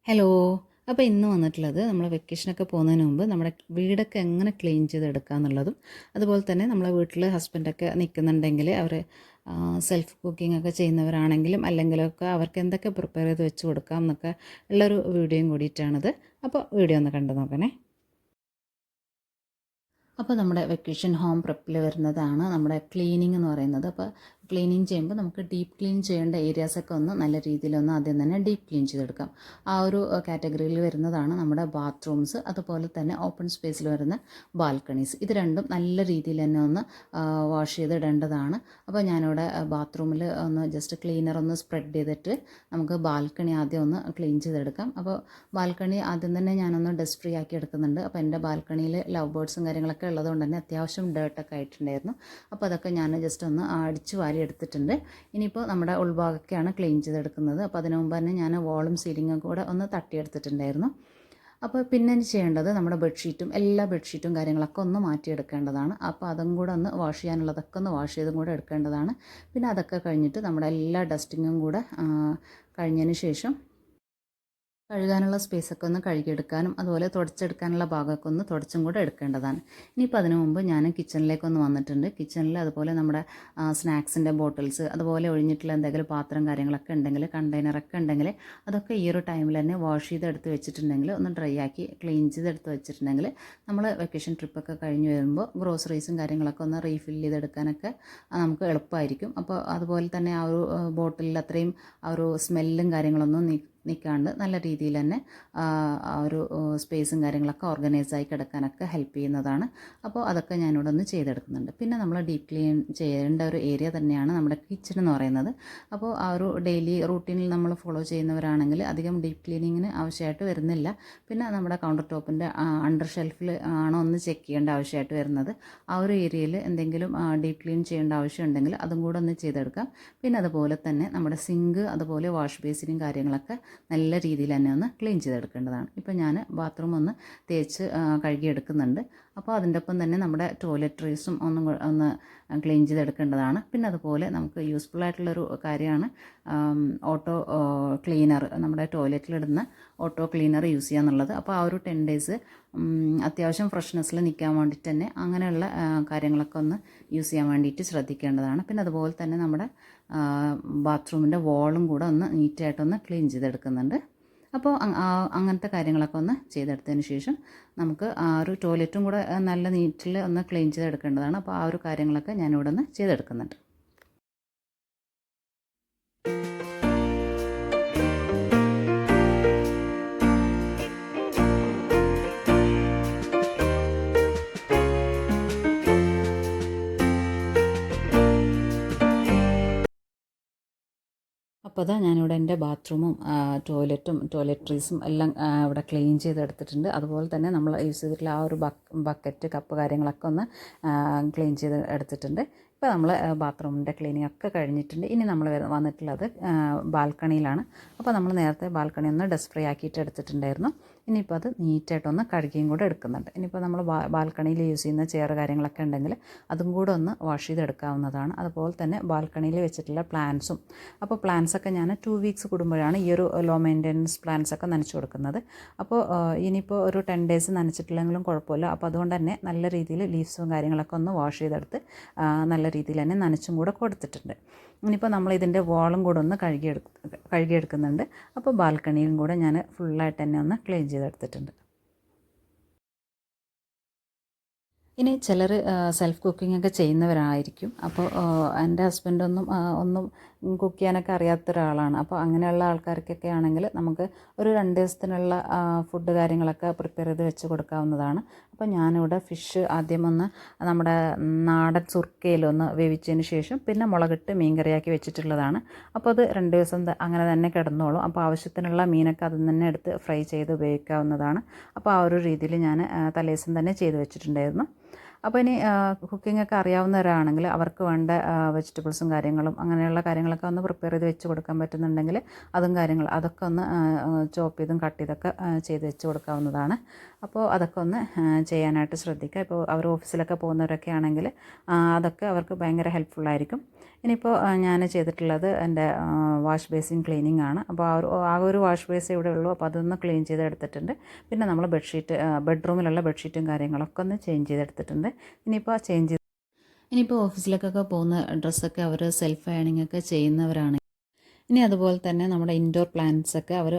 Hello. അപ്പോൾ ഇന്ന് വന്നിട്ടുള്ളത് നമ്മൾ വെക്കേഷനൊക്കെ പോകുന്നതിന് മുമ്പ് നമ്മുടെ വീടൊക്കെ എങ്ങനെ ക്ലീൻ ചെയ്തെടുക്കുക എന്നുള്ളതും അതുപോലെ തന്നെ നമ്മളെ വീട്ടിൽ ഹസ്ബൻഡൊക്കെ നിൽക്കുന്നുണ്ടെങ്കിൽ അവർ സെൽഫ് കുക്കിംഗ് ഒക്കെ ചെയ്യുന്നവരാണെങ്കിലും അല്ലെങ്കിലൊക്കെ അവർക്ക് എന്തൊക്കെ പ്രിപ്പയർ ചെയ്ത് വെച്ച് കൊടുക്കാം എന്നൊക്കെ ഉള്ളൊരു വീഡിയോയും കൂടിയിട്ടാണിത്. അപ്പോൾ വീഡിയോ ഒന്ന് കണ്ടു നോക്കണേ. അപ്പോൾ നമ്മുടെ വെക്കേഷൻ ഹോം പ്രിപ്പിൽ വരുന്നതാണ് നമ്മുടെ ക്ലീനിങ് എന്ന് പറയുന്നത്. അപ്പോൾ ക്ലീനിങ് ചെയ്യുമ്പോൾ നമുക്ക് ഡീപ്പ് ക്ലീൻ ചെയ്യേണ്ട ഏരിയാസൊക്കെ ഒന്ന് നല്ല രീതിയിലൊന്ന് ആദ്യം തന്നെ ഡീപ്പ് ക്ലീൻ ചെയ്തെടുക്കാം. ആ ഒരു കാറ്റഗറിയിൽ വരുന്നതാണ് നമ്മുടെ ബാത്റൂംസ്, അതുപോലെ തന്നെ ഓപ്പൺ സ്പേസിൽ വരുന്ന ബാൽക്കണീസ്. ഇത് രണ്ടും നല്ല രീതിയിൽ തന്നെ ഒന്ന് വാഷ് ചെയ്തിടേണ്ടതാണ്. അപ്പോൾ ഞാനിവിടെ ബാത്റൂമിൽ ഒന്ന് ജസ്റ്റ് ക്ലീനർ ഒന്ന് സ്പ്രെഡ് ചെയ്തിട്ട് നമുക്ക് ബാൽക്കണി ആദ്യം ഒന്ന് ക്ലീൻ ചെയ്തെടുക്കാം. അപ്പോൾ ബാൽക്കണി ആദ്യം തന്നെ ഞാനൊന്ന് ഡസ്റ്റ് ഫ്രീ ആക്കി എടുക്കുന്നുണ്ട്. അപ്പോൾ എൻ്റെ ബാൽക്കണിയിൽ ലവ് ബേർഡ്സും കാര്യങ്ങളൊക്കെ ഉള്ളതുകൊണ്ട് തന്നെ അത്യാവശ്യം ഡേർട്ടൊക്കെ ആയിട്ടുണ്ടായിരുന്നു. അപ്പോൾ അതൊക്കെ ഞാൻ ജസ്റ്റ് ഒന്ന് അടിച്ച് വാരി എടുത്തിട്ടുണ്ട്. ഇനിയിപ്പോൾ നമ്മുടെ ഉൾഭാഗമൊക്കെയാണ് ക്ലീൻ ചെയ്തെടുക്കുന്നത്. അപ്പോൾ അതിനു മുമ്പ് തന്നെ ഞാൻ വാളും സീലിങ്ങും കൂടെ ഒന്ന് തട്ടിയെടുത്തിട്ടുണ്ടായിരുന്നു. അപ്പോൾ പിന്നെ ചെയ്യേണ്ടത് നമ്മുടെ ബെഡ്ഷീറ്റും എല്ലാ ബെഡ്ഷീറ്റും കാര്യങ്ങളൊക്കെ ഒന്ന് മാറ്റിയെടുക്കേണ്ടതാണ്. അപ്പോൾ അതും കൂടെ ഒന്ന് വാഷ് ചെയ്യാനുള്ളതൊക്കെ ഒന്ന് വാഷ് ചെയ്തും കൂടെ എടുക്കേണ്ടതാണ്. പിന്നെ അതൊക്കെ കഴിഞ്ഞിട്ട് നമ്മുടെ എല്ലാ ഡസ്റ്റിങ്ങും കൂടെ കഴിഞ്ഞതിന് ശേഷം കഴുകാനുള്ള സ്പേസൊക്കെ ഒന്ന് കഴുകിയെടുക്കാനും അതുപോലെ തുടച്ചെടുക്കാനുള്ള ഭാഗമൊക്കെ ഒന്ന് തുടച്ചും കൂടെ എടുക്കേണ്ടതാണ്. ഇനിയിപ്പോൾ അതിനു മുമ്പ് ഞാൻ കിച്ചണിലേക്കൊന്ന് വന്നിട്ടുണ്ട്. കിച്ചണിൽ അതുപോലെ നമ്മുടെ സ്നാക്സിൻ്റെ ബോട്ടിൽസ് അതുപോലെ ഒഴിഞ്ഞിട്ടുള്ള എന്തെങ്കിലും പാത്രം കാര്യങ്ങളൊക്കെ ഉണ്ടെങ്കിൽ കണ്ടെയ്നറൊക്കെ ഉണ്ടെങ്കിൽ അതൊക്കെ ഈ ഒരു ടൈമിൽ തന്നെ വാഷ് ചെയ്തെടുത്ത് വെച്ചിട്ടുണ്ടെങ്കിൽ ഒന്ന് ഡ്രൈ ആക്കി ക്ലീൻ ചെയ്തെടുത്ത് വെച്ചിട്ടുണ്ടെങ്കിൽ നമ്മൾ വെക്കേഷൻ ട്രിപ്പൊക്കെ കഴിഞ്ഞ് വരുമ്പോൾ ഗ്രോസറീസും കാര്യങ്ങളൊക്കെ ഒന്ന് റീഫിൽ ചെയ്തെടുക്കാനൊക്കെ നമുക്ക് എളുപ്പമായിരിക്കും. അപ്പോൾ അതുപോലെ തന്നെ ആ ഒരു ബോട്ടിലിൽ അത്രയും ആ ഒരു സ്മെല്ലും കാര്യങ്ങളൊന്നും നിൽക്കാണ്ട് നല്ല രീതിയിൽ തന്നെ ആ ഒരു സ്പേസും കാര്യങ്ങളൊക്കെ ഓർഗനൈസായി കിടക്കാനൊക്കെ ഹെൽപ്പ് ചെയ്യുന്നതാണ്. അപ്പോൾ അതൊക്കെ ഞാനിവിടെ ഒന്ന് ചെയ്തെടുക്കുന്നുണ്ട്. പിന്നെ നമ്മൾ ഡീപ്പ് ക്ലീൻ ചെയ്യേണ്ട ഒരു ഏരിയ തന്നെയാണ് നമ്മുടെ കിച്ചൺ എന്ന് പറയുന്നത്. അപ്പോൾ ആ ഒരു ഡെയിലി റൂട്ടീനിൽ നമ്മൾ ഫോളോ ചെയ്യുന്നവരാണെങ്കിൽ അധികം ഡീപ്പ് ക്ലീനിങ്ങിന് ആവശ്യമായിട്ട് വരുന്നില്ല. പിന്നെ നമ്മുടെ കൗണ്ടർ ടോപ്പിൻ്റെ അണ്ടർ ഷെൽഫിൽ ആണോ ഒന്ന് ചെക്ക് ചെയ്യേണ്ട ആവശ്യമായിട്ട് വരുന്നത്. ആ ഒരു ഏരിയയിൽ എന്തെങ്കിലും ഡീപ്പ് ക്ലീൻ ചെയ്യേണ്ട ആവശ്യമുണ്ടെങ്കിൽ അതും കൂടെ ഒന്ന് ചെയ്തെടുക്കാം. പിന്നെ അതുപോലെ തന്നെ നമ്മുടെ സിങ്ക് അതുപോലെ വാഷ് ബേസിനും കാര്യങ്ങളൊക്കെ നല്ല രീതിയിൽ തന്നെ ഒന്ന് ക്ലീൻ ചെയ്തെടുക്കേണ്ടതാണ്. ഇപ്പോൾ ഞാൻ ബാത്റൂം ഒന്ന് തേച്ച് കഴുകിയെടുക്കുന്നുണ്ട്. അപ്പോൾ അതിൻ്റെ ഒപ്പം തന്നെ നമ്മുടെ ടോയ്ലറ്ററീസും ഒന്ന് ക്ലീൻ ചെയ്തെടുക്കേണ്ടതാണ്. പിന്നെ അതുപോലെ നമുക്ക് യൂസ്ഫുൾ ആയിട്ടുള്ളൊരു കാര്യമാണ് ഓട്ടോ ക്ലീനർ, നമ്മുടെ ടോയ്ലറ്റിലിടുന്ന ഓട്ടോ ക്ലീനർ യൂസ് ചെയ്യുക എന്നുള്ളത്. അപ്പോൾ ആ ഒരു 10 ഡേയ്സ് അത്യാവശ്യം ഫ്രഷ്നെസ്സിൽ നിൽക്കാൻ വേണ്ടിയിട്ട് തന്നെ അങ്ങനെയുള്ള കാര്യങ്ങളൊക്കെ ഒന്ന് യൂസ് ചെയ്യാൻ വേണ്ടിയിട്ട് ശ്രദ്ധിക്കേണ്ടതാണ്. പിന്നെ അതുപോലെ തന്നെ നമ്മുടെ ബാത്റൂമിൻ്റെ വാളും കൂടെ ഒന്ന് നീറ്റായിട്ടൊന്ന് ക്ലീൻ ചെയ്തെടുക്കുന്നുണ്ട്. അപ്പോൾ അങ്ങനത്തെ കാര്യങ്ങളൊക്കെ ഒന്ന് ചെയ്തെടുത്തതിന് ശേഷം നമുക്ക് ആ ഒരു ടോയ്ലറ്റും കൂടെ നല്ല നീറ്റിൽ ഒന്ന് ക്ലീൻ ചെയ്തെടുക്കേണ്ടതാണ്. അപ്പോൾ ആ ഒരു കാര്യങ്ങളൊക്കെ ഞാനിവിടെ ഒന്ന് ചെയ്തെടുക്കുന്നുണ്ട്. അപ്പോൾ അതാ ഞാനിവിടെ എൻ്റെ ബാത്റൂമും ടോയ്ലറ്റും ടോയ്ലറ്ററീസും എല്ലാം ഇവിടെ ക്ലീൻ ചെയ്തെടുത്തിട്ടുണ്ട്. അതുപോലെ തന്നെ നമ്മൾ യൂസ് ചെയ്തിട്ടുള്ള ആ ഒരു ബക്കറ്റ് കപ്പ് കാര്യങ്ങളൊക്കെ ഒന്ന് ക്ലീൻ ചെയ്ത് എടുത്തിട്ടുണ്ട്. ഇപ്പോൾ നമ്മൾ ബാത്റൂമിൻ്റെ ക്ലീനിങ് ഒക്കെ കഴിഞ്ഞിട്ടുണ്ട്. ഇനി നമ്മൾ വന്നിട്ടുള്ളത് ബാൽക്കണിയിലാണ്. അപ്പോൾ നമ്മൾ നേരത്തെ ബാൽക്കണി ഒന്ന് ഡസ്റ്റ് ഫ്രീ ആക്കിയിട്ട് എടുത്തിട്ടുണ്ടായിരുന്നു. ഇനിയിപ്പോൾ അത് നീറ്റായിട്ടൊന്ന് കഴുകിയും കൂടെ എടുക്കുന്നുണ്ട്. ഇനിയിപ്പോൾ നമ്മൾ ബാൽക്കണിയിൽ യൂസ് ചെയ്യുന്ന ചെയർ കാര്യങ്ങളൊക്കെ ഉണ്ടെങ്കിൽ അതും കൂടെ ഒന്ന് വാഷ് ചെയ്തെടുക്കാവുന്നതാണ്. അതുപോലെ തന്നെ ബാൽക്കണിയിൽ വെച്ചിട്ടുള്ള പ്ലാന്റ്സും, അപ്പോൾ പ്ലാന്റ്സൊക്കെ ഞാൻ 2 വീക്സ് കൂടുമ്പോഴാണ് ഈ ഒരു ലോ മെയിൻ്റെനൻസ് പ്ലാന്റ്സൊക്കെ നനച്ച് കൊടുക്കുന്നത്. അപ്പോൾ ഇനിയിപ്പോൾ ഒരു 10 ഡേയ്സ് നനച്ചിട്ടില്ലെങ്കിലും കുഴപ്പമില്ല. അപ്പോൾ അതുകൊണ്ട് തന്നെ നല്ല രീതിയിൽ ലീവ്സും കാര്യങ്ങളൊക്കെ ഒന്ന് വാഷ് ചെയ്തെടുത്ത് നല്ല രീതിയിൽ തന്നെ നനച്ചും കൂടെ കൊടുത്തിട്ടുണ്ട്. ഇനിയിപ്പോൾ നമ്മൾ ഇതിൻ്റെ വാളും കൂടെ ഒന്ന് കഴുകിയെടുക്കുന്നുണ്ട്. അപ്പോൾ ബാൽക്കണിയും കൂടെ ഞാൻ ഫുള്ളായിട്ട് തന്നെ ഒന്ന് ക്ലീൻ ചെയ്തെടുത്തിട്ടുണ്ട്. ഇനി ചിലർ സെൽഫ് കുക്കിംഗ് ഒക്കെ ചെയ്യുന്നവരായിരിക്കും. അപ്പോൾ എൻ്റെ ഹസ്ബൻഡൊന്നും ഒന്നും കുക്ക് ചെയ്യാനൊക്കെ അറിയാത്ത ഒരാളാണ്. അപ്പോൾ അങ്ങനെയുള്ള ആൾക്കാർക്കൊക്കെ ആണെങ്കിൽ നമുക്ക് ഒരു 2 ദിവസത്തിനുള്ള ഫുഡ് കാര്യങ്ങളൊക്കെ പ്രിപ്പയർ ചെയ്ത് വെച്ച് കൊടുക്കാവുന്നതാണ്. അപ്പോൾ ഞാനിവിടെ ഫിഷ് ആദ്യം ഒന്ന് നമ്മുടെ നാടൻ സുർക്കയിലൊന്ന് വേവിച്ചതിന് ശേഷം പിന്നെ മുളകിട്ട് മീൻ കറിയാക്കി വെച്ചിട്ടുള്ളതാണ്. അപ്പോൾ അത് 2 ദിവസം അങ്ങനെ തന്നെ കിടന്നോളും. അപ്പോൾ ആവശ്യത്തിനുള്ള മീനൊക്കെ അതിൽ തന്നെ എടുത്ത് ഫ്രൈ ചെയ്ത് ഉപയോഗിക്കാവുന്നതാണ്. അപ്പോൾ ആ ഒരു രീതിയിൽ ഞാൻ തലേദിവസം തന്നെ ചെയ്ത് വെച്ചിട്ടുണ്ടായിരുന്നു. അപ്പോൾ ഇനി കുക്കിംഗ് ഒക്കെ അറിയാവുന്നവരാണെങ്കിൽ അവർക്ക് വേണ്ട വെജിറ്റബിൾസും കാര്യങ്ങളും അങ്ങനെയുള്ള കാര്യങ്ങളൊക്കെ ഒന്ന് പ്രിപ്പയർ ചെയ്ത് വെച്ച് കൊടുക്കാൻ പറ്റുന്നുണ്ടെങ്കിൽ അതൊക്കെ ഒന്ന് ചോപ്പ് ചെയ്തും കട്ട് ചെയ്തൊക്കെ ചെയ്ത് വെച്ച് കൊടുക്കാവുന്നതാണ്. അപ്പോൾ അതൊക്കെ ഒന്ന് ചെയ്യാനായിട്ട് ശ്രദ്ധിക്കുക. ഇപ്പോൾ അവർ ഓഫീസിലൊക്കെ പോകുന്നവരൊക്കെ ആണെങ്കിൽ അതൊക്കെ അവർക്ക് ഭയങ്കര ഹെൽപ്ഫുള്ളായിരിക്കും. ഇനിയിപ്പോൾ ഞാൻ ചെയ്തിട്ടുള്ളത് എൻ്റെ വാഷ് ബേസിൻ ക്ലീനിങ് ആണ്. അപ്പോൾ ആകെ ഒരു വാഷ് ബേസ് ഇവിടെ ഉള്ളൂ. അപ്പോൾ അതൊന്ന് ക്ലീൻ ചെയ്തെടുത്തിട്ടുണ്ട്. പിന്നെ നമ്മൾ ബെഡ്റൂമിലുള്ള ബെഡ്ഷീറ്റും കാര്യങ്ങളൊക്കെ ഒന്ന് ചേഞ്ച് ചെയ്തെടുത്തിട്ടുണ്ട്. ഇനിയിപ്പോൾ ഓഫീസിലേക്കൊക്കെ പോകുന്ന ഡ്രസ്സൊക്കെ അവർ സെൽഫ് അയണിംഗ് ഒക്കെ ചെയ്യുന്നവരാണ്. ഇനി അതുപോലെ തന്നെ നമ്മുടെ ഇൻഡോർ പ്ലാന്റ്സൊക്കെ അവർ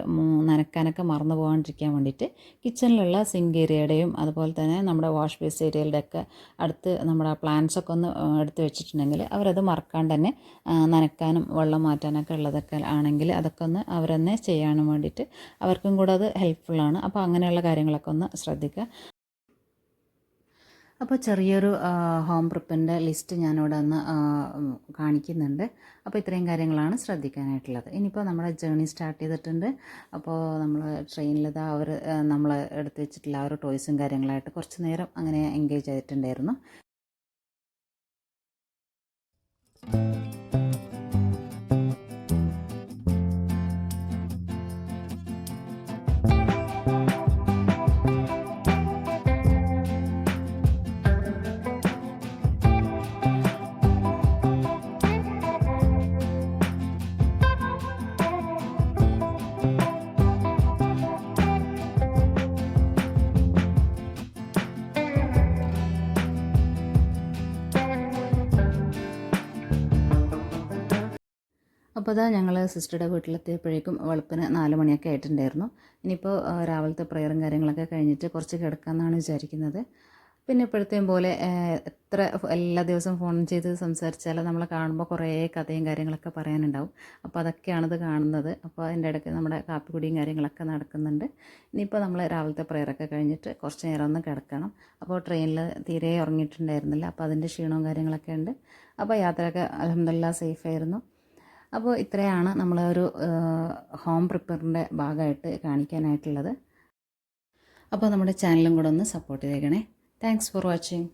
നനയ്ക്കാനൊക്കെ മറന്നു പോകാണ്ടിരിക്കാൻ വേണ്ടിയിട്ട് കിച്ചണിലുള്ള സിങ്ക് ഏരിയയുടെയും അതുപോലെ തന്നെ നമ്മുടെ വാഷ് ബേസ് ഏരിയയുടെയൊക്കെ അടുത്ത് നമ്മുടെ പ്ലാന്റ്സൊക്കെ ഒന്ന് എടുത്ത് വെച്ചിട്ടുണ്ടെങ്കിൽ അവരത് മറക്കാണ്ട് തന്നെ നനയ്ക്കാനും വെള്ളം മാറ്റാനൊക്കെ ഉള്ളതൊക്കെ ആണെങ്കിൽ അതൊക്കെ ഒന്ന് അവരെന്നെ ചെയ്യാനും വേണ്ടിയിട്ട് അവർക്കും കൂടെ അത് ഹെൽപ്ഫുള്ളാണ്. അപ്പോൾ അങ്ങനെയുള്ള കാര്യങ്ങളൊക്കെ ഒന്ന് ശ്രദ്ധിക്കുക. അപ്പോൾ ചെറിയൊരു ഹോം പ്രിപ്പിൻ്റെ ലിസ്റ്റ് ഞാനിവിടെ ഒന്ന് കാണിക്കുന്നുണ്ട്. അപ്പോൾ ഇത്രയും കാര്യങ്ങളാണ് ശ്രദ്ധിക്കാനായിട്ടുള്ളത്. ഇനിയിപ്പോൾ നമ്മുടെ ജേർണി സ്റ്റാർട്ട് ചെയ്തിട്ടുണ്ട്. അപ്പോൾ നമ്മൾ ട്രെയിനിലിതാ നമ്മൾ എടുത്ത് വെച്ചിട്ടുള്ള ആ ഒരു ടോയ്സും കാര്യങ്ങളായിട്ട് കുറച്ച് നേരം അങ്ങനെ എൻഗേജ് ചെയ്തിട്ടുണ്ടായിരുന്നു. അപ്പോൾ അതാ ഞങ്ങൾ സിസ്റ്ററുടെ വീട്ടിലെത്തിയപ്പോഴേക്കും വെളുപ്പിന് 4 മണിയൊക്കെ ആയിട്ടുണ്ടായിരുന്നു. ഇനിയിപ്പോൾ രാവിലത്തെ പ്രെയറും കാര്യങ്ങളൊക്കെ കഴിഞ്ഞിട്ട് കുറച്ച് കിടക്കാമെന്നാണ് വിചാരിക്കുന്നത്. പിന്നെ ഇപ്പോഴത്തെയും പോലെ എത്ര എല്ലാ ദിവസവും ഫോൺ ചെയ്ത് സംസാരിച്ചാൽ നമ്മൾ കാണുമ്പോൾ കുറേ കഥയും കാര്യങ്ങളൊക്കെ പറയാനുണ്ടാവും. അപ്പോൾ അതൊക്കെയാണിത് കാണുന്നത്. അപ്പോൾ അതിൻ്റെ ഇടയ്ക്ക് നമ്മുടെ കാപ്പിക്കുടിയും കാര്യങ്ങളൊക്കെ നടക്കുന്നുണ്ട്. ഇനിയിപ്പോൾ നമ്മൾ രാവിലത്തെ പ്രെയറൊക്കെ കഴിഞ്ഞിട്ട് കുറച്ച് നേരം ഒന്ന് കിടക്കണം. അപ്പോൾ ട്രെയിനിൽ തീരെ ഉറങ്ങിയിട്ടുണ്ടായിരുന്നില്ല. അപ്പോൾ അതിൻ്റെ ക്ഷീണവും കാര്യങ്ങളൊക്കെ ഉണ്ട്. അപ്പോൾ യാത്രയൊക്കെ അൽഹംദുലില്ലാഹ് സേഫായിരുന്നു. അപ്പോൾ ഇത്രയാണ് നമ്മളൊരു ഹോം പ്രിപ്പറിൻ്റെ ഭാഗമായിട്ട് കാണിക്കാനായിട്ടുള്ളത്. അപ്പോൾ നമ്മുടെ ചാനലും കൂടെ ഒന്ന് സപ്പോർട്ട് ചെയ്തേക്കണേ. Thanks for watching.